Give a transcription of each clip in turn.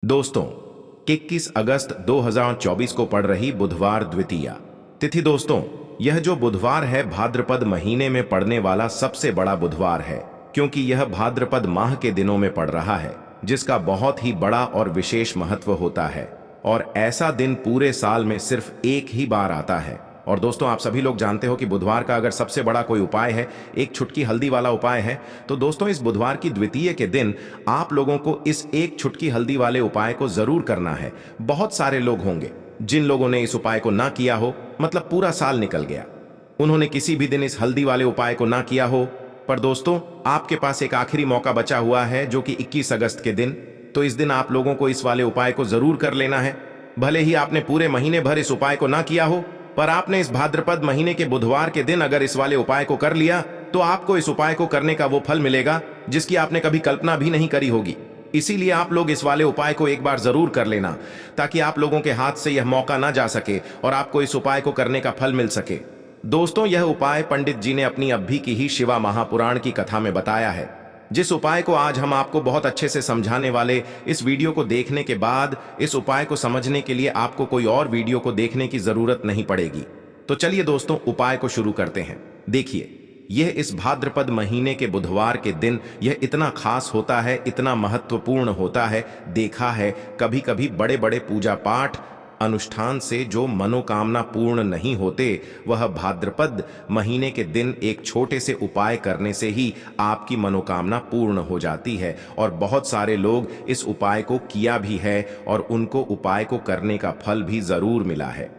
दोस्तों, 21 अगस्त 2024 को पड़ रही बुधवार द्वितीया तिथि। दोस्तों, यह जो बुधवार है भाद्रपद महीने में पड़ने वाला सबसे बड़ा बुधवार है, क्योंकि यह भाद्रपद माह के दिनों में पड़ रहा है, जिसका बहुत ही बड़ा और विशेष महत्व होता है। और ऐसा दिन पूरे साल में सिर्फ एक ही बार आता है। और दोस्तों, आप सभी लोग जानते हो कि बुधवार का अगर सबसे बड़ा कोई उपाय है, एक छुटकी हल्दी वाला उपाय है, तो दोस्तों इस बुधवार की द्वितीय के दिन आप लोगों को इस एक छुटकी हल्दी वाले उपाय को जरूर करना है। बहुत सारे लोग होंगे जिन लोगों ने इस उपाय को ना किया हो, मतलब पूरा साल निकल गया, उन्होंने किसी भी दिन इस हल्दी वाले उपाय को ना किया हो। पर दोस्तों, आपके पास एक आखिरी मौका बचा हुआ है, जो कि 21 अगस्त के दिन। तो इस दिन आप लोगों को इस वाले उपाय को जरूर कर लेना है। भले ही आपने पूरे महीने भर इस उपाय को ना किया हो, पर आपने इस भाद्रपद महीने के बुधवार के दिन अगर इस वाले उपाय को कर लिया, तो आपको इस उपाय को करने का वो फल मिलेगा जिसकी आपने कभी कल्पना भी नहीं करी होगी। इसीलिए आप लोग इस वाले उपाय को एक बार जरूर कर लेना, ताकि आप लोगों के हाथ से यह मौका ना जा सके और आपको इस उपाय को करने का फल मिल सके। दोस्तों, यह उपाय पंडित जी ने अपनी अभी की ही शिवा महापुराण की कथा में बताया है, जिस उपाय को आज हम आपको बहुत अच्छे से समझाने वाले। इस वीडियो को देखने के बाद इस उपाय को समझने के लिए आपको कोई और वीडियो को देखने की जरूरत नहीं पड़ेगी। तो चलिए दोस्तों, उपाय को शुरू करते हैं। देखिए, यह इस भाद्रपद महीने के बुधवार के दिन यह इतना खास होता है, इतना महत्वपूर्ण होता है। देखा है कभी कभी बड़े बड़े पूजा पाठ अनुष्ठान से जो मनोकामना पूर्ण नहीं होते, वह भाद्रपद महीने के दिन एक छोटे से उपाय करने से ही आपकी मनोकामना पूर्ण हो जाती है। और बहुत सारे लोग इस उपाय को किया भी है और उनको उपाय को करने का फल भी जरूर मिला है।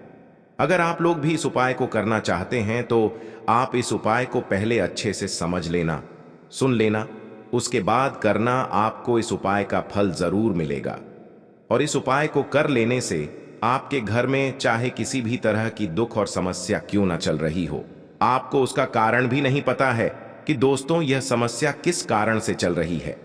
अगर आप लोग भी इस उपाय को करना चाहते हैं, तो आप इस उपाय को पहले अच्छे से समझ लेना, सुन लेना, उसके बाद करना। आपको इस उपाय का फल जरूर मिलेगा। और इस उपाय को कर लेने से आपके घर में चाहे किसी भी तरह की दुख और समस्या क्यों ना चल रही हो, आपको उसका कारण भी नहीं पता है कि दोस्तों यह समस्या किस कारण से चल रही है।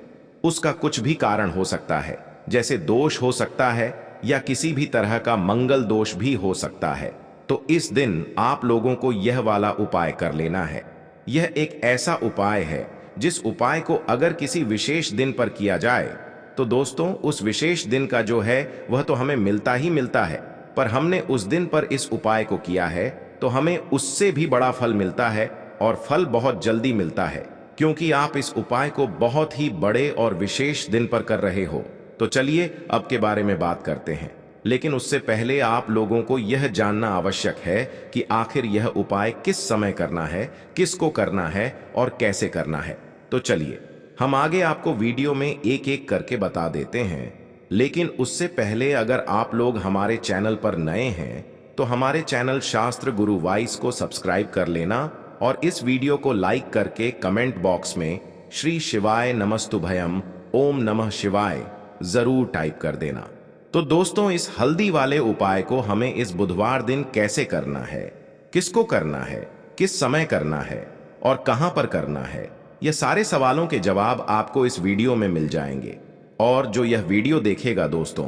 उसका कुछ भी कारण हो सकता है, जैसे दोष हो सकता है या किसी भी तरह का मंगल दोष भी हो सकता है। तो इस दिन आप लोगों को यह वाला उपाय कर लेना है। यह एक ऐसा उपाय है जिस उपाय को अगर किसी विशेष दिन पर किया जाए, तो दोस्तों उस विशेष दिन का जो है वह तो हमें मिलता ही मिलता है, पर हमने उस दिन पर इस उपाय को किया है तो हमें उससे भी बड़ा फल मिलता है। और फल बहुत जल्दी मिलता है, क्योंकि आप इस उपाय को बहुत ही बड़े और विशेष दिन पर कर रहे हो। तो चलिए अब के बारे में बात करते हैं, लेकिन उससे पहले आप लोगों को यह जानना आवश्यक है कि आखिर यह उपाय किस समय करना है, किसको करना है और कैसे करना है। तो चलिए हम आगे आपको वीडियो में एक एक करके बता देते हैं। लेकिन उससे पहले अगर आप लोग हमारे चैनल पर नए हैं, तो हमारे चैनल शास्त्र गुरु वाइस को सब्सक्राइब कर लेना और इस वीडियो को लाइक करके कमेंट बॉक्स में श्री शिवाय नमस्तुभयम, ओम नमः शिवाय जरूर टाइप कर देना। तो दोस्तों, इस हल्दी वाले उपाय को हमें इस बुधवार दिन कैसे करना है, किसको करना है, किस समय करना है और कहां पर करना है, यह सारे सवालों के जवाब आपको इस वीडियो में मिल जाएंगे। और जो यह वीडियो देखेगा दोस्तों,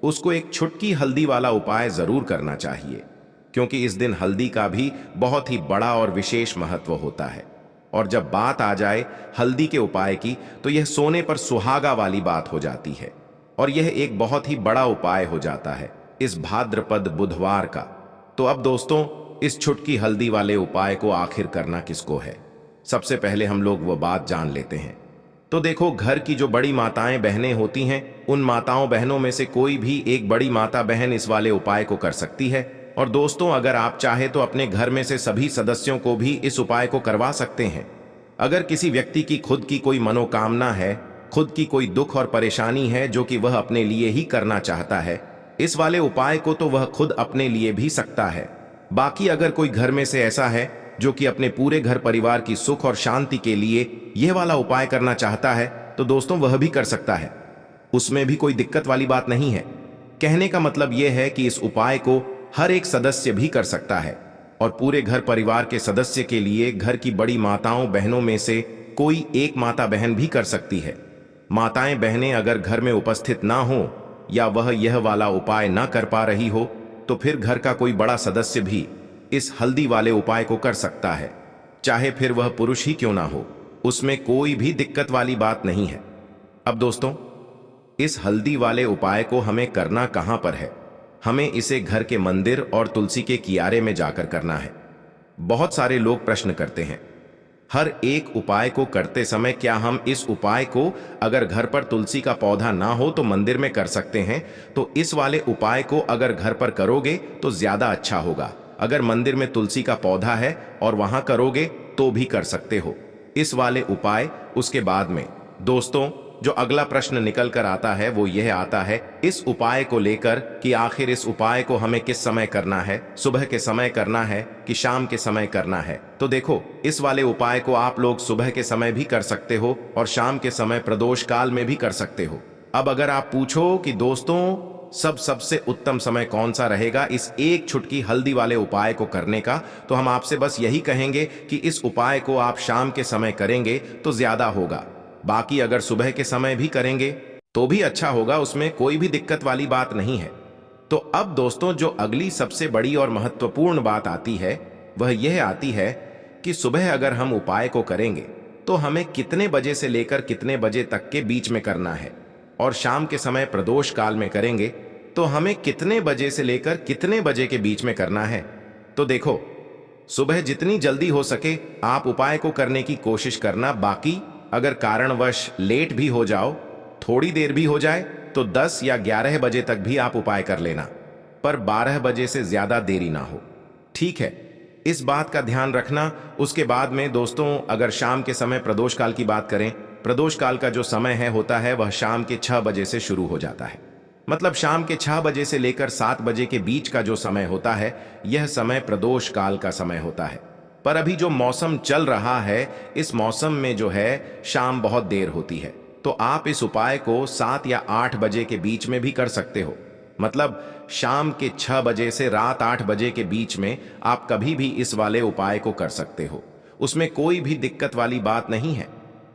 उसको एक छुटकी हल्दी वाला उपाय जरूर करना चाहिए, क्योंकि इस दिन हल्दी का भी बहुत ही बड़ा और विशेष महत्व होता है। और जब बात आ जाए हल्दी के उपाय की, तो यह सोने पर सुहागा वाली बात हो जाती है। और यह एक बहुत ही बड़ा उपाय हो जाता है इस भाद्रपद बुधवार का। तो अब दोस्तों, इस छुटकी हल्दी वाले उपाय को आखिर करना किसको है, सबसे पहले हम लोग वो बात जान लेते हैं। तो देखो, घर की जो बड़ी माताएं बहनें होती हैं, उन माताओं बहनों में से कोई भी एक बड़ी माता बहन इस वाले उपाय को कर सकती है। और दोस्तों, अगर आप चाहे तो अपने घर में से सभी सदस्यों को भी इस उपाय को करवा सकते हैं। अगर किसी व्यक्ति की खुद की कोई मनोकामना है, खुद की कोई दुख और परेशानी है जो कि वह अपने लिए ही करना चाहता है, इस वाले उपाय को तो वह खुद अपने लिए भी सकता है। बाकी अगर कोई घर में से ऐसा है जो कि अपने पूरे घर परिवार की सुख और शांति के लिए यह वाला उपाय करना चाहता है, तो दोस्तों वह भी कर सकता है। उसमें भी कोई दिक्कत वाली बात नहीं है। कहने का मतलब यह है कि इस उपाय को हर एक सदस्य भी कर सकता है। और पूरे घर परिवार के सदस्य के लिए घर की बड़ी माताओं बहनों में से कोई एक माता बहन भी कर सकती है। माताएं बहनें अगर घर में उपस्थित ना हो या वह यह वाला उपाय ना कर पा रही हो, तो फिर घर का कोई बड़ा सदस्य भी इस हल्दी वाले उपाय को कर सकता है, चाहे फिर वह पुरुष ही क्यों ना हो। उसमें कोई भी दिक्कत वाली बात नहीं है। अब दोस्तों, इस हल्दी वाले उपाय को हमें करना कहां पर है? हमें इसे घर के मंदिर और तुलसी के किनारे में जाकर करना है। बहुत सारे लोग प्रश्न करते हैं, हर एक उपाय को करते समय क्या हम इस उपाय को अगर घर पर तुलसी का पौधा ना हो तो मंदिर में कर सकते हैं? तो इस वाले उपाय को अगर घर पर करोगे तो ज्यादा अच्छा होगा। अगर मंदिर में तुलसी का पौधा है और वहां करोगे तो भी कर सकते हो इस वाले उपाय। उसके बाद में दोस्तों जो अगला प्रश्न निकल कर आता है वो यह आता है इस उपाय को लेकर कि आखिर इस उपाय को हमें किस समय करना है, सुबह के समय करना है कि शाम के समय करना है? तो देखो, इस वाले उपाय को आप लोग सुबह के समय भी कर सकते हो और शाम के समय प्रदोष काल में भी कर सकते हो। अब अगर आप पूछो कि दोस्तों सबसे उत्तम समय कौन सा रहेगा इस एक छुटकी हल्दी वाले उपाय को करने का, तो हम आपसे बस यही कहेंगे कि इस उपाय को आप शाम के समय करेंगे तो ज्यादा होगा। बाकी अगर सुबह के समय भी करेंगे तो भी अच्छा होगा, उसमें कोई भी दिक्कत वाली बात नहीं है। तो अब दोस्तों जो अगली सबसे बड़ी और महत्वपूर्ण बात आती है वह यह आती है कि सुबह अगर हम उपाय को करेंगे तो हमें कितने बजे से लेकर कितने बजे तक के बीच में करना है, और शाम के समय प्रदोष काल में करेंगे तो हमें कितने बजे से लेकर कितने बजे के बीच में करना है। तो देखो, सुबह जितनी जल्दी हो सके आप उपाय को करने की कोशिश करना। बाकी अगर कारणवश लेट भी हो जाओ, थोड़ी देर भी हो जाए, तो 10 या 11 बजे तक भी आप उपाय कर लेना, पर 12 बजे से ज्यादा देरी ना हो, ठीक है? इस बात का ध्यान रखना। उसके बाद में दोस्तों अगर शाम के समय प्रदोष काल की बात करें, प्रदोष काल का जो समय है होता है वह शाम के 6 बजे से शुरू हो जाता है। मतलब शाम के 6 बजे से लेकर 7 बजे के बीच का जो समय होता है यह समय प्रदोष काल का समय होता है। पर अभी जो मौसम चल रहा है इस मौसम में जो है शाम बहुत देर होती है, तो आप इस उपाय को 7 या 8 बजे के बीच में भी कर सकते हो। मतलब शाम के 6 बजे से रात 8 बजे के बीच में आप कभी भी इस वाले उपाय को कर सकते हो, उसमें कोई भी दिक्कत वाली बात नहीं है।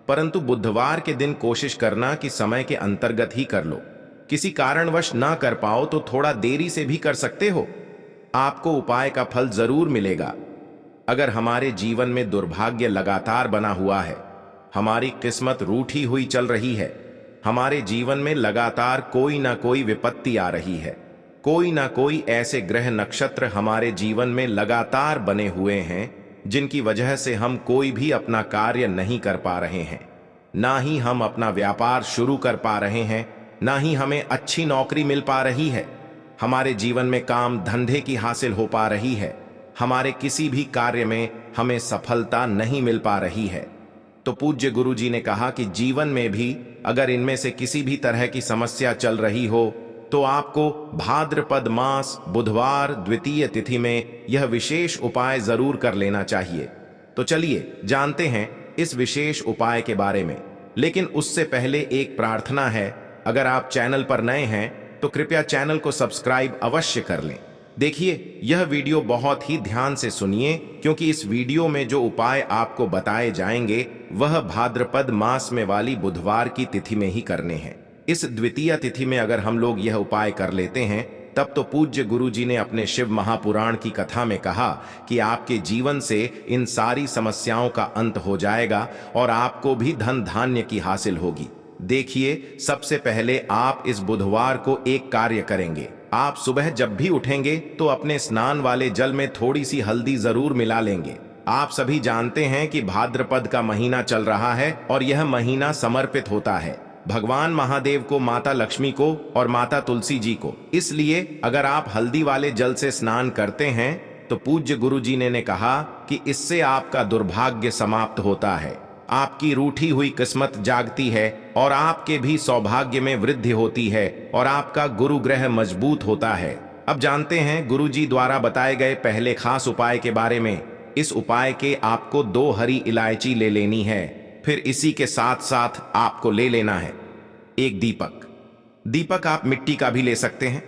परंतु बुधवार के दिन कोशिश करना कि समय के अंतर्गत ही कर लो। किसी कारणवश ना कर पाओ तो थोड़ा देरी से भी कर सकते हो, आपको उपाय का फल जरूर मिलेगा। अगर हमारे जीवन में दुर्भाग्य लगातार बना हुआ है, हमारी किस्मत रूठी हुई चल रही है, हमारे जीवन में लगातार कोई ना कोई विपत्ति आ रही है, कोई ना कोई ऐसे ग्रह नक्षत्र हमारे जीवन में लगातार बने हुए हैं जिनकी वजह से हम कोई भी अपना कार्य नहीं कर पा रहे हैं, ना ही हम अपना व्यापार शुरू कर पा रहे हैं, ना ही हमें अच्छी नौकरी मिल पा रही है, हमारे जीवन में काम धंधे की हासिल हो पा रही है, हमारे किसी भी कार्य में हमें सफलता नहीं मिल पा रही है। तो पूज्य गुरु जी ने कहा कि जीवन में भी अगर इनमें से किसी भी तरह की समस्या चल रही हो तो आपको भाद्रपद मास बुधवार द्वितीय तिथि में यह विशेष उपाय जरूर कर लेना चाहिए। तो चलिए जानते हैं इस विशेष उपाय के बारे में, लेकिन उससे पहले एक प्रार्थना है। अगर आप चैनल पर नए हैं तो कृपया चैनल को सब्सक्राइब अवश्य कर लें। देखिए यह वीडियो बहुत ही ध्यान से सुनिए, क्योंकि इस वीडियो में जो उपाय आपको बताए जाएंगे वह भाद्रपद मास में वाली बुधवार की तिथि में ही करने हैं। इस द्वितीय तिथि में अगर हम लोग यह उपाय कर लेते हैं तब तो पूज्य गुरु जी ने अपने शिव महापुराण की कथा में कहा कि आपके जीवन से इन सारी समस्याओं का अंत हो जाएगा और आपको भी धन धान्य की हासिल होगी। देखिए, सबसे पहले आप इस बुधवार को एक कार्य करेंगे। आप सुबह जब भी उठेंगे तो अपने स्नान वाले जल में थोड़ी सी हल्दी जरूर मिला लेंगे। आप सभी जानते हैं कि भाद्रपद का महीना चल रहा है और यह महीना समर्पित होता है भगवान महादेव को, माता लक्ष्मी को और माता तुलसी जी को। इसलिए अगर आप हल्दी वाले जल से स्नान करते हैं तो पूज्य गुरु जी ने कहा कि इससे आपका दुर्भाग्य समाप्त होता है, आपकी रूठी हुई किस्मत जागती है और आपके भी सौभाग्य में वृद्धि होती है और आपका गुरु ग्रह मजबूत होता है। अब जानते हैं गुरु जी द्वारा बताए गए पहले खास उपाय के बारे में। इस उपाय के आपको 2 हरी इलायची ले लेनी है, फिर इसी के साथ साथ आपको ले लेना है एक दीपक। दीपक आप मिट्टी का भी ले सकते हैं,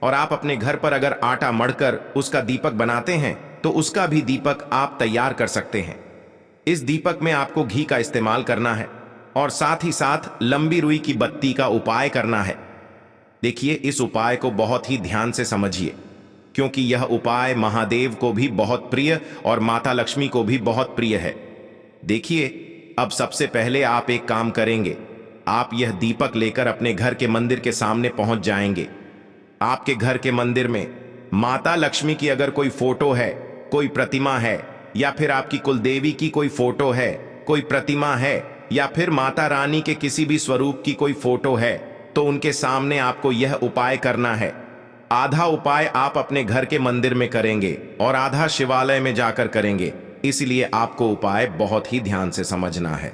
और आप अपने घर पर अगर आटा मढ़कर उसका दीपक बनाते हैं तो उसका भी दीपक आप तैयार कर सकते हैं। इस दीपक में आपको घी का इस्तेमाल करना है और साथ ही साथ लंबी रुई की बत्ती का उपाय करना है। देखिए, इस उपाय को बहुत ही ध्यान से समझिए, क्योंकि यह उपाय महादेव को भी बहुत प्रिय और माता लक्ष्मी को भी बहुत प्रिय है। देखिए, अब सबसे पहले आप एक काम करेंगे, आप यह दीपक लेकर अपने घर के मंदिर के सामने पहुंच जाएंगे। आपके घर के मंदिर में माता लक्ष्मी की अगर कोई फोटो है, कोई प्रतिमा है, या फिर आपकी कुलदेवी की कोई फोटो है, कोई प्रतिमा है, या फिर माता रानी के किसी भी स्वरूप की कोई फोटो है, तो उनके सामने आपको यह उपाय करना है। आधा उपाय आप अपने घर के मंदिर में करेंगे और आधा शिवालय में जाकर करेंगे, इसलिए आपको उपाय बहुत ही ध्यान से समझना है।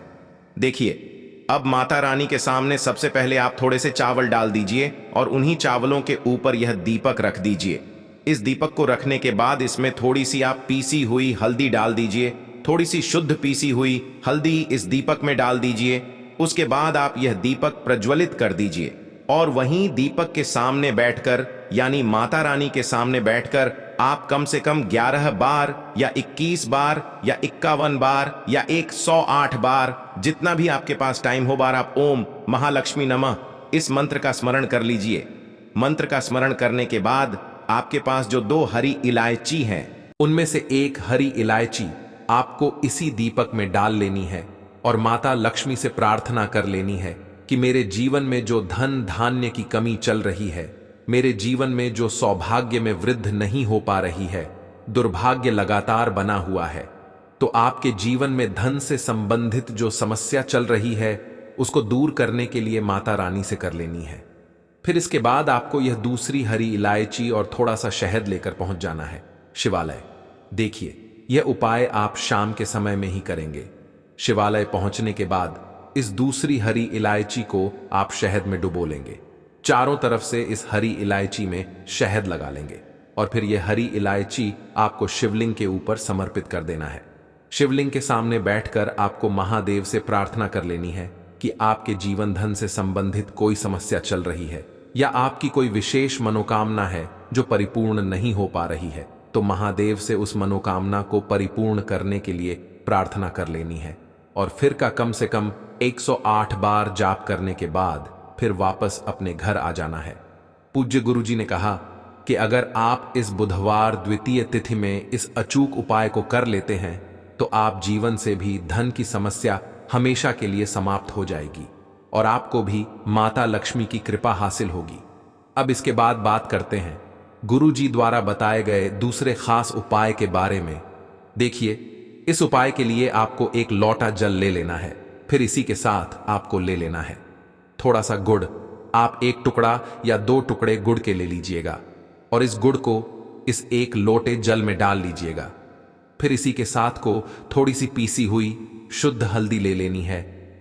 देखिए, अब माता रानी के सामने सबसे पहले आप थोड़े से चावल डाल दीजिए और उन्हीं चावलों के ऊपर यह दीपक रख दीजिए। इस दीपक को रखने के बाद इसमें थोड़ी सी आप पीसी हुई हल्दी डाल दीजिए। थोड़ी सी शुद्ध पीसी हुई हल्दी इस दीपक में डाल दीजिए। उसके बाद आप यह दीपक प्रज्वलित कर दीजिए और वहीं दीपक के सामने बैठकर, यानी माता रानी के सामने बैठकर, आप कम से कम 11 बार या 21 बार या 51 बार या 108 बार, जितना भी आपके पास टाइम हो, बार आप ओम महालक्ष्मी नमः इस मंत्र का स्मरण कर लीजिए। मंत्र का स्मरण करने के बाद आपके पास जो 2 हरी इलायची हैं, उनमें से एक हरी इलायची आपको इसी दीपक में डाल लेनी है और माता लक्ष्मी से प्रार्थना कर लेनी है कि मेरे जीवन में जो धन धान्य की कमी चल रही है, मेरे जीवन में जो सौभाग्य में वृद्धि नहीं हो पा रही है, दुर्भाग्य लगातार बना हुआ है, तो आपके जीवन में धन से संबंधित जो समस्या चल रही है उसको दूर करने के लिए माता रानी से कर लेनी है। फिर इसके बाद आपको यह दूसरी हरी इलायची और थोड़ा सा शहद लेकर पहुंच जाना है शिवालय। देखिए, यह उपाय आप शाम के समय में ही करेंगे। शिवालय पहुंचने के बाद इस दूसरी हरी इलायची को आप शहद में डुबो लेंगे। चारों तरफ से इस हरी इलायची में शहद लगा लेंगे और फिर यह हरी इलायची आपको शिवलिंग के ऊपर समर्पित कर देना है। शिवलिंग के सामने बैठकर आपको महादेव से प्रार्थना कर लेनी है कि आपके जीवन धन से संबंधित कोई समस्या चल रही है या आपकी कोई विशेष मनोकामना है जो परिपूर्ण नहीं हो पा रही है, तो महादेव से उस मनोकामना को परिपूर्ण करने के लिए प्रार्थना कर लेनी है। और फिर का कम से कम 108 बार जाप करने के बाद फिर वापस अपने घर आ जाना है। पूज्य गुरुजी ने कहा कि अगर आप इस बुधवार द्वितीय तिथि में इस अचूक उपाय को कर लेते हैं तो आप जीवन से भी धन की समस्या हमेशा के लिए समाप्त हो जाएगी और आपको भी माता लक्ष्मी की कृपा हासिल होगी। अब इसके बाद बात करते हैं गुरुजी द्वारा बताए गए दूसरे खास उपाय के बारे में। देखिए, इस उपाय के लिए आपको एक लोटा जल ले लेना है। फिर इसी के साथ आपको ले लेना है थोड़ा सा गुड़। आप 1 टुकड़ा या 2 टुकड़े गुड़ के ले लीजिएगा और इस गुड़ को इस एक लोटे जल में डाल लीजिएगा। फिर इसी के साथ को थोड़ी सी पीसी हुई शुद्ध हल्दी ले लेनी है।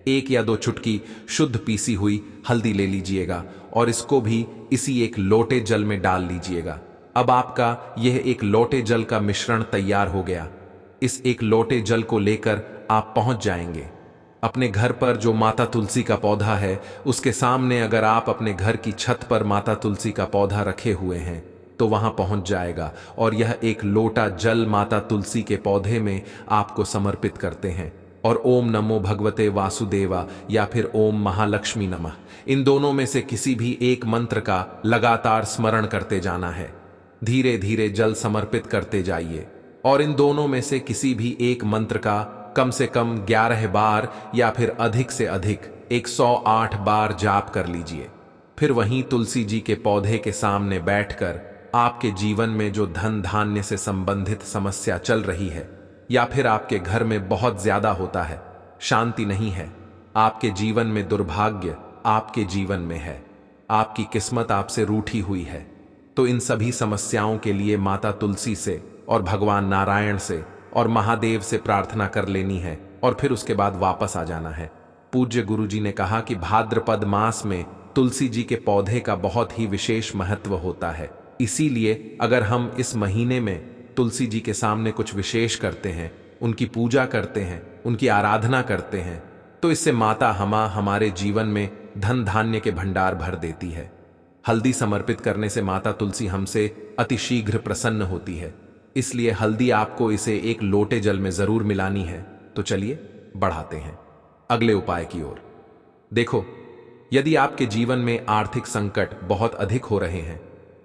1 या 2 चुटकी शुद्ध पीसी हुई हल्दी ले लीजिएगा और इसको भी इसी एक लोटे जल में डाल लीजिएगा। अब आपका यह एक लोटे जल का मिश्रण तैयार हो गया। इस एक लोटे जल को लेकर आप पहुंच जाएंगे अपने घर पर। जो माता तुलसी का पौधा है उसके सामने अगर आप अपने घर की छत पर माता तुलसी का पौधा रखे हुए हैं तो वहां पहुंच जाएगा और यह एक लोटा जल माता तुलसी के पौधे में आपको समर्पित करते हैं और ओम नमो भगवते वासुदेवा या फिर ओम महालक्ष्मी नमः, इन दोनों में से किसी भी एक मंत्र का लगातार स्मरण करते जाना है। धीरे धीरे जल समर्पित करते जाइए और इन दोनों में से किसी भी एक मंत्र का कम से कम 11 बार या फिर अधिक से अधिक 108 बार जाप कर लीजिए। फिर वहीं तुलसी जी के पौधे के सामने बैठकर आपके जीवन में जो धन धान्य से संबंधित समस्या चल रही है या फिर आपके घर में बहुत ज्यादा होता है, शांति नहीं है, आपके जीवन में दुर्भाग्य आपके जीवन में है, आपकी किस्मत आपसे रूठी हुई है, तो इन सभी समस्याओं के लिए माता तुलसी से और भगवान नारायण से और महादेव से प्रार्थना कर लेनी है और फिर उसके बाद वापस आ जाना है। पूज्य गुरुजी ने कहा कि भाद्रपद मास में तुलसी जी के पौधे का बहुत ही विशेष महत्व होता है, इसीलिए अगर हम इस महीने में तुलसी जी के सामने कुछ विशेष करते हैं, उनकी पूजा करते हैं, उनकी आराधना करते हैं, तो इससे माता हमारे जीवन में धन धान्य के भंडार भर देती है। हल्दी समर्पित करने से माता तुलसी हमसे अतिशीघ्र प्रसन्न होती है, इसलिए हल्दी आपको इसे एक लोटे जल में जरूर मिलानी है। तो चलिए बढ़ाते हैं अगले उपाय की ओर। देखो, यदि आपके जीवन में आर्थिक संकट बहुत अधिक हो रहे हैं,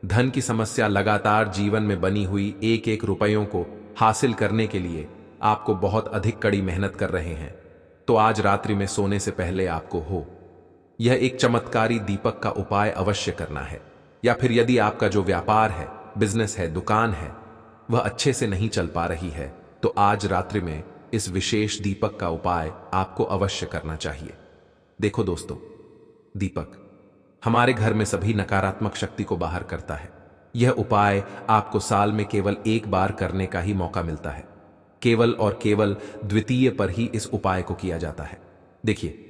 धन की समस्या लगातार जीवन में बनी हुई एक एक रुपयों को हासिल करने के लिए आपको बहुत अधिक कड़ी मेहनत कर रहे हैं, तो आज रात्रि में सोने से पहले आपको यह एक चमत्कारी दीपक का उपाय अवश्य करना है। या फिर यदि आपका जो व्यापार है, बिजनेस है, दुकान है, वह अच्छे से नहीं चल पा रही है, तो आज रात्रि में इस विशेष दीपक का उपाय आपको अवश्य करना चाहिए। देखो दोस्तों, दीपक हमारे घर में सभी नकारात्मक शक्ति को बाहर करता है। यह उपाय आपको साल में केवल एक बार करने का ही मौका मिलता है। केवल और केवल द्वितीय पर ही इस उपाय को किया जाता है। देखिए,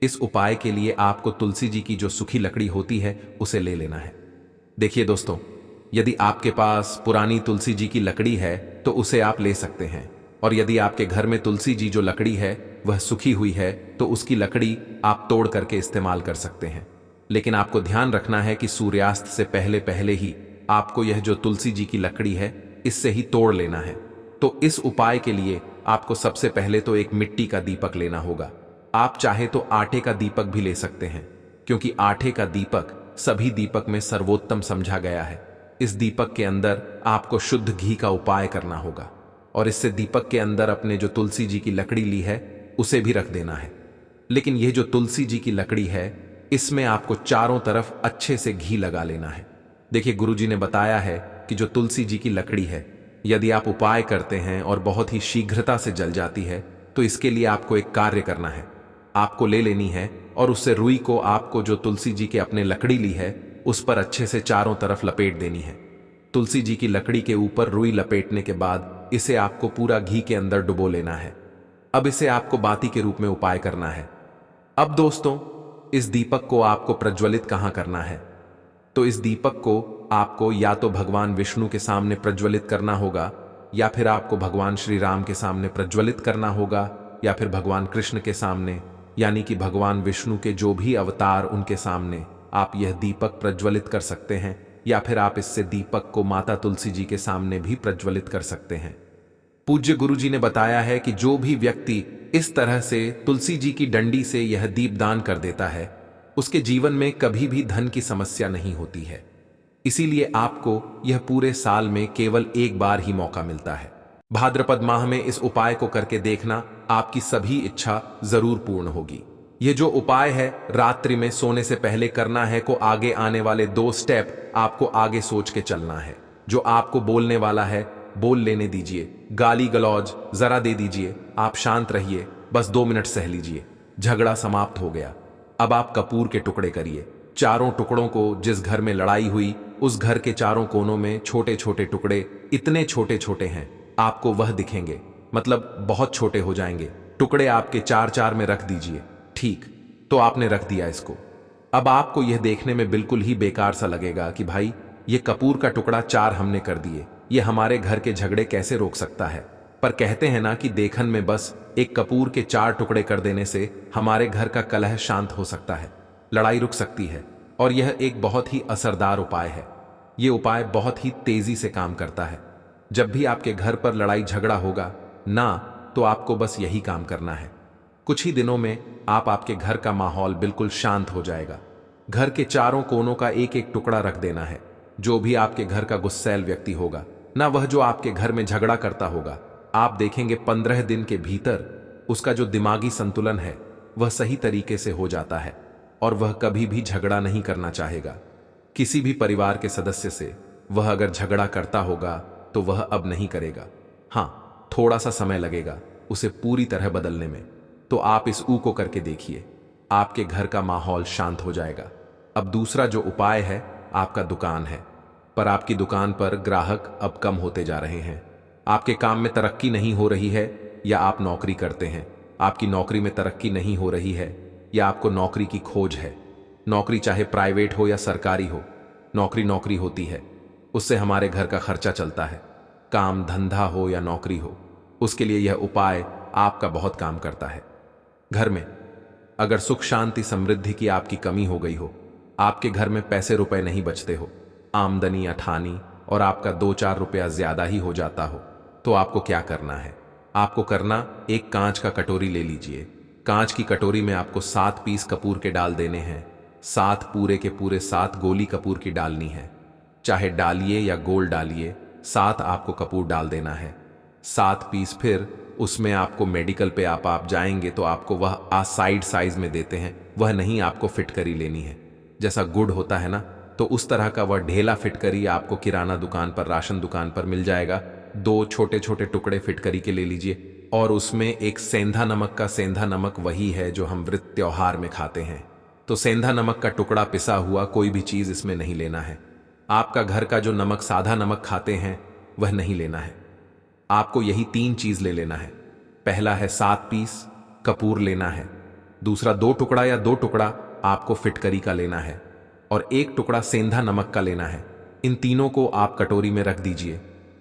इस उपाय के लिए आपको तुलसी जी की जो सूखी लकड़ी होती है उसे ले लेना है। देखिए दोस्तों, यदि आपके पास पुरानी तुलसी जी की लकड़ी है तो उसे आप ले सकते हैं, और यदि आपके घर में तुलसी जी जो लकड़ी है वह सूखी हुई है तो उसकी लकड़ी आप तोड़ करके इस्तेमाल कर सकते हैं। लेकिन आपको ध्यान रखना है कि सूर्यास्त से पहले पहले ही आपको यह जो तुलसी जी की लकड़ी है इससे ही तोड़ लेना है। तो इस उपाय के लिए आपको सबसे पहले तो एक मिट्टी का दीपक लेना होगा। आप चाहे तो आटे का दीपक भी ले सकते हैं, क्योंकि आटे का दीपक सभी दीपक में सर्वोत्तम समझा गया है। इस दीपक के अंदर आपको शुद्ध घी का उपाय करना होगा, और इससे दीपक के अंदर अपने जो तुलसी जी की लकड़ी ली है उसे भी रख देना है। लेकिन यह जो तुलसी जी की लकड़ी है इसमें आपको चारों तरफ अच्छे से घी लगा लेना है। देखिए, गुरुजी ने बताया है कि जो तुलसी जी की लकड़ी है, यदि आप उपाय करते हैं और बहुत ही शीघ्रता से जल जाती है, तो इसके लिए आपको एक कार्य करना है। आपको ले लेनी है और उससे रुई को आपको जो तुलसी जी के अपने लकड़ी ली है उस पर अच्छे से चारों तरफ लपेट देनी है। तुलसी जी की लकड़ी के ऊपर रुई लपेटने के बाद इसे आपको पूरा घी के अंदर डुबो लेना है। अब इसे आपको बाती के रूप में उपाय करना है। अब दोस्तों, इस दीपक को आपको प्रज्वलित कहां करना है? तो इस दीपक को आपको या तो भगवान विष्णु के सामने प्रज्वलित करना होगा, या फिर आपको भगवान श्री राम के सामने प्रज्वलित करना होगा, या फिर भगवान कृष्ण के सामने, यानी कि भगवान विष्णु के जो भी अवतार उनके सामने आप यह दीपक प्रज्वलित कर सकते हैं। या फिर आप इससे दीपक को माता तुलसी जी के सामने भी प्रज्वलित कर सकते हैं। पूज्य गुरु जी ने बताया है कि जो भी व्यक्ति इस तरह से तुलसी जी की डंडी से यह दीपदान कर देता है उसके जीवन में कभी भी धन की समस्या नहीं होती है। इसीलिए आपको यह पूरे साल में केवल एक बार ही मौका मिलता है। भाद्रपद माह में इस उपाय को करके देखना, आपकी सभी इच्छा जरूर पूर्ण होगी। यह जो उपाय है रात्रि में सोने से पहले करना है, को आगे आने वाले 2 स्टेप आपको आगे सोच के चलना है। जो आपको बोलने वाला है बोल लेने दीजिए, गाली गलौज जरा दे दीजिए, आप शांत रहिए, बस 2 मिनट सह लीजिए, झगड़ा समाप्त हो गया। अब आप कपूर के टुकड़े करिए। चारों टुकड़ों को जिस घर में लड़ाई हुई उस घर के चारों कोनों में छोटे छोटे टुकड़े, इतने छोटे छोटे हैं आपको वह दिखेंगे, मतलब बहुत छोटे हो जाएंगे। टुकड़े आपके 4-4 में रख दीजिए। ठीक, तो आपने रख दिया इसको। अब आपको यह देखने में बिल्कुल ही बेकार सा लगेगा कि भाई ये कपूर का टुकड़ा 4 हमने कर दिए, ये हमारे घर के झगड़े कैसे रोक सकता है। पर कहते हैं ना कि देखन में बस एक कपूर के 4 टुकड़े कर देने से हमारे घर का कलह शांत हो सकता है, लड़ाई रुक सकती है। और यह एक बहुत ही असरदार उपाय है। यह उपाय बहुत ही तेजी से काम करता है। जब भी आपके घर पर लड़ाई झगड़ा होगा ना, तो आपको बस यही काम करना है। कुछ ही दिनों में आपके घर का माहौल बिल्कुल शांत हो जाएगा। घर के चारों कोनों का एक एक टुकड़ा रख देना है। जो भी आपके घर का गुस्सैल व्यक्ति होगा ना, वह जो आपके घर में झगड़ा करता होगा, आप देखेंगे 15 दिन के भीतर उसका जो दिमागी संतुलन है वह सही तरीके से हो जाता है, और वह कभी भी झगड़ा नहीं करना चाहेगा। किसी भी परिवार के सदस्य से वह अगर झगड़ा करता होगा तो वह अब नहीं करेगा। हाँ, थोड़ा सा समय लगेगा उसे पूरी तरह बदलने में। तो आप इस ऊ को करके देखिए, आपके घर का माहौल शांत हो जाएगा। अब दूसरा जो उपाय है, आपका दुकान है, पर आपकी दुकान पर ग्राहक अब कम होते जा रहे हैं। आपके काम में तरक्की नहीं हो रही है, या आप नौकरी करते हैं, आपकी नौकरी में तरक्की नहीं हो रही है, या आपको नौकरी की खोज है। नौकरी चाहे प्राइवेट हो या सरकारी हो, नौकरी नौकरी होती है, उससे हमारे घर का खर्चा चलता है। काम धंधा हो या नौकरी हो, उसके लिए यह उपाय आपका बहुत काम करता है। घर में अगर सुख शांति समृद्धि की आपकी कमी हो गई हो, आपके घर में पैसे रुपए नहीं बचते हो, आमदनी अठानी और आपका 2-4 रुपया ज्यादा ही हो जाता हो, तो आपको क्या करना है? आपको करना, एक कांच का कटोरी ले लीजिए। कांच की कटोरी में आपको 7 पीस कपूर के डाल देने हैं। 7 पूरे के पूरे 7 गोली कपूर की डालनी है। चाहे डालिए या गोल डालिए, 7 आपको कपूर डाल देना है। 7 पीस फिर उसमें आपको मेडिकल पे आप जाएंगे तो आपको वह साइड साइज में देते हैं, वह नहीं आपको फिटकरी लेनी है। जैसा गुड़ होता है ना, तो उस तरह का वह ढेला फिटकरी आपको किराना दुकान पर, राशन दुकान पर मिल जाएगा। 2 छोटे छोटे टुकड़े फिटकरी के ले लीजिए और उसमें एक सेंधा नमक का, सेंधा नमक वही है जो हम व्रत त्योहार में खाते हैं, तो सेंधा नमक का टुकड़ा पिसा हुआ कोई भी चीज इसमें नहीं लेना है। आपका घर का जो नमक, साधा नमक खाते हैं वह नहीं लेना है। आपको यही 3 चीज ले लेना है। पहला है 7 पीस कपूर लेना है, दूसरा 2 टुकड़ा या 2 टुकड़ा आपको फिटकरी का लेना है और 1 टुकड़ा सेंधा नमक का लेना है। इन तीनों को आप कटोरी में रख दीजिए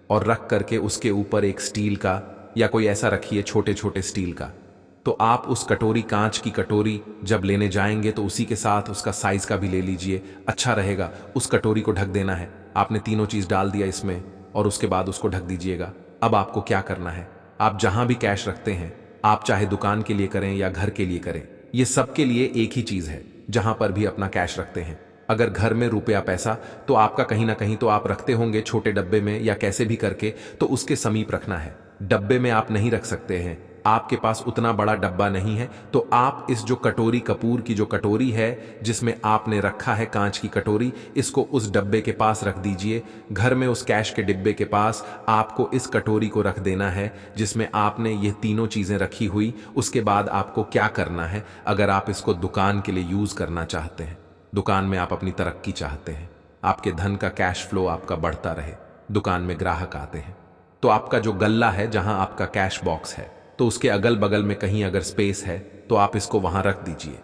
और रख करके उसके ऊपर एक स्टील का या कोई ऐसा रखिए छोटे छोटे स्टील का। तो आप उस कटोरी, कांच की कटोरी जब लेने जाएंगे तो उसी के साथ उसका साइज का भी ले लीजिए, अच्छा रहेगा। उस कटोरी को ढक देना है। आपने तीनों चीज डाल दिया इसमें और उसके बाद उसको ढक दीजिएगा। अब आपको क्या करना है, आप जहां भी कैश रखते हैं, आप चाहे दुकान के लिए करें या घर के लिए करें, ये सबके लिए एक ही चीज है। जहां पर भी अपना कैश रखते हैं, अगर घर में रुपया पैसा तो आपका कहीं ना कहीं तो आप रखते होंगे छोटे डब्बे में या कैसे भी करके, तो उसके समीप रखना है। डब्बे में आप नहीं रख सकते हैं, आपके पास उतना बड़ा डब्बा नहीं है, तो आप इस जो कटोरी, कपूर की जो कटोरी है जिसमें आपने रखा है कांच की कटोरी, इसको उस डब्बे के पास रख दीजिए। घर में उस कैश के डिब्बे के पास आपको इस कटोरी को रख देना है जिसमें आपने ये तीनों चीजें रखी हुई। उसके बाद आपको क्या करना है, अगर आप इसको दुकान के लिए यूज करना चाहते हैं, दुकान में आप अपनी तरक्की चाहते हैं, आपके धन का कैश फ्लो आपका बढ़ता रहे, दुकान में ग्राहक आते हैं, तो आपका जो गल्ला है जहां आपका कैश बॉक्स है, तो उसके अगल बगल में कहीं अगर स्पेस है तो आप इसको वहां रख दीजिए।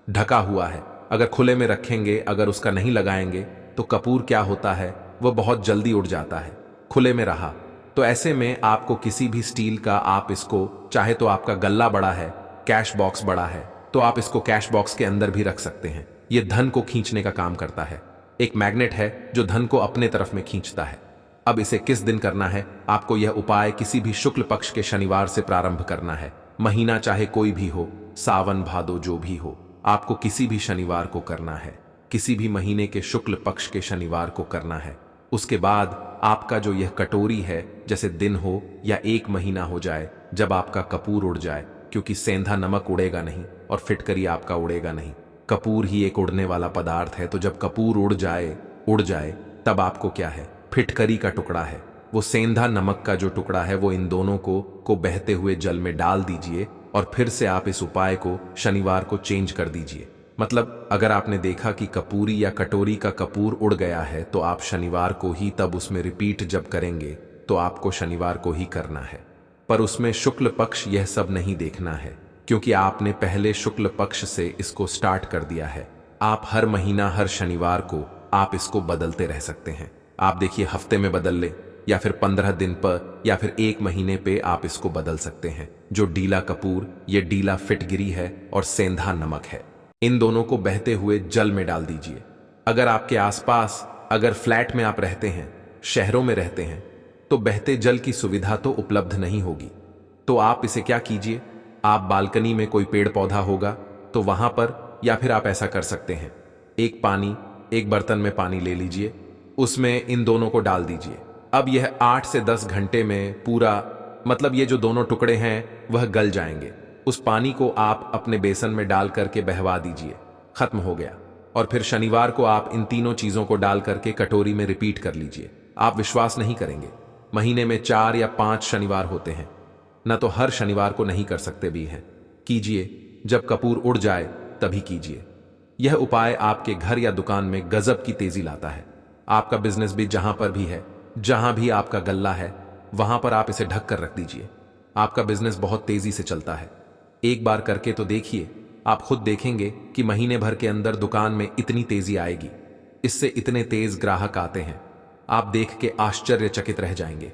ढका हुआ है, अगर खुले में रखेंगे, अगर उसका नहीं लगाएंगे तो कपूर क्या होता है, वह बहुत जल्दी उड़ जाता है। खुले में रहा तो ऐसे में आपको किसी भी स्टील का, आप इसको चाहे तो आपका गल्ला बड़ा है, कैश बॉक्स बड़ा है, तो आप इसको कैश बॉक्स के अंदर भी रख सकते हैं। यह धन को खींचने का काम करता है, एक मैग्नेट है जो धन को अपने तरफ में खींचता है। अब इसे किस दिन करना है, आपको यह उपाय किसी भी शुक्ल पक्ष के शनिवार से प्रारंभ करना है। महीना चाहे कोई भी हो, सावन भादो जो भी हो, आपको किसी भी शनिवार को करना है, किसी भी महीने के शुक्ल पक्ष के शनिवार को करना है। उसके बाद आपका जो यह कटोरी है, जैसे दिन हो या 1 महीना हो जाए, जब आपका कपूर उड़ जाए, क्योंकि सेंधा नमक उड़ेगा नहीं और फिटकरी आपका उड़ेगा नहीं, कपूर ही एक उड़ने वाला पदार्थ है। तो जब कपूर उड़ जाए तब आपको क्या है, फिटकरी का टुकड़ा है, वो सेंधा नमक का जो टुकड़ा है, वो इन दोनों को बहते हुए जल में डाल दीजिए और फिर से आप इस उपाय को शनिवार को चेंज कर दीजिए। मतलब अगर आपने देखा कि कपूरी या कटोरी का कपूर उड़ गया है, तो आप शनिवार को ही तब उसमें रिपीट जब करेंगे तो आपको शनिवार को ही करना है। पर उसमें शुक्ल पक्ष यह सब नहीं देखना है, क्योंकि आपने पहले शुक्ल पक्ष से इसको स्टार्ट कर दिया है। आप हर महीना, हर शनिवार को आप इसको बदलते रह सकते हैं। आप देखिए, हफ्ते में बदल ले या फिर 15 दिन पर या फिर 1 महीने पे आप इसको बदल सकते हैं। जो डीला कपूर, ये डीला फिटगिरी है और सेंधा नमक है, इन दोनों को बहते हुए जल में डाल दीजिए। अगर आपके आसपास, अगर फ्लैट में आप रहते हैं, शहरों में रहते हैं, तो बहते जल की सुविधा तो उपलब्ध नहीं होगी। तो आप इसे क्या कीजिए, आप बालकनी में कोई पेड़ पौधा होगा तो वहां पर, या फिर आप ऐसा कर सकते हैं, एक बर्तन में पानी ले लीजिए, उसमें इन दोनों को डाल दीजिए। अब यह 8 से 10 घंटे में पूरा, मतलब ये जो दोनों टुकड़े हैं वह गल जाएंगे। उस पानी को आप अपने बेसन में डाल करके बहवा दीजिए, खत्म हो गया। और फिर शनिवार को आप इन तीनों चीजों को डाल करके कटोरी में रिपीट कर लीजिए। आप विश्वास नहीं करेंगे, महीने में 4 या 5 शनिवार होते हैं, न तो हर शनिवार को नहीं कर सकते भी हैं। कीजिए, जब कपूर उड़ जाए तभी कीजिए। यह उपाय आपके घर या दुकान में गजब की तेजी लाता है। आपका बिजनेस भी जहां पर भी है, जहां भी आपका गल्ला है, वहां पर आप इसे ढक कर रख दीजिए। आपका बिजनेस बहुत तेजी से चलता है। एक बार करके तो देखिए, आप खुद देखेंगे कि महीने भर के अंदर दुकान में इतनी तेजी आएगी, इससे इतने तेज ग्राहक आते हैं, आप देख के आश्चर्यचकित रह जाएंगे।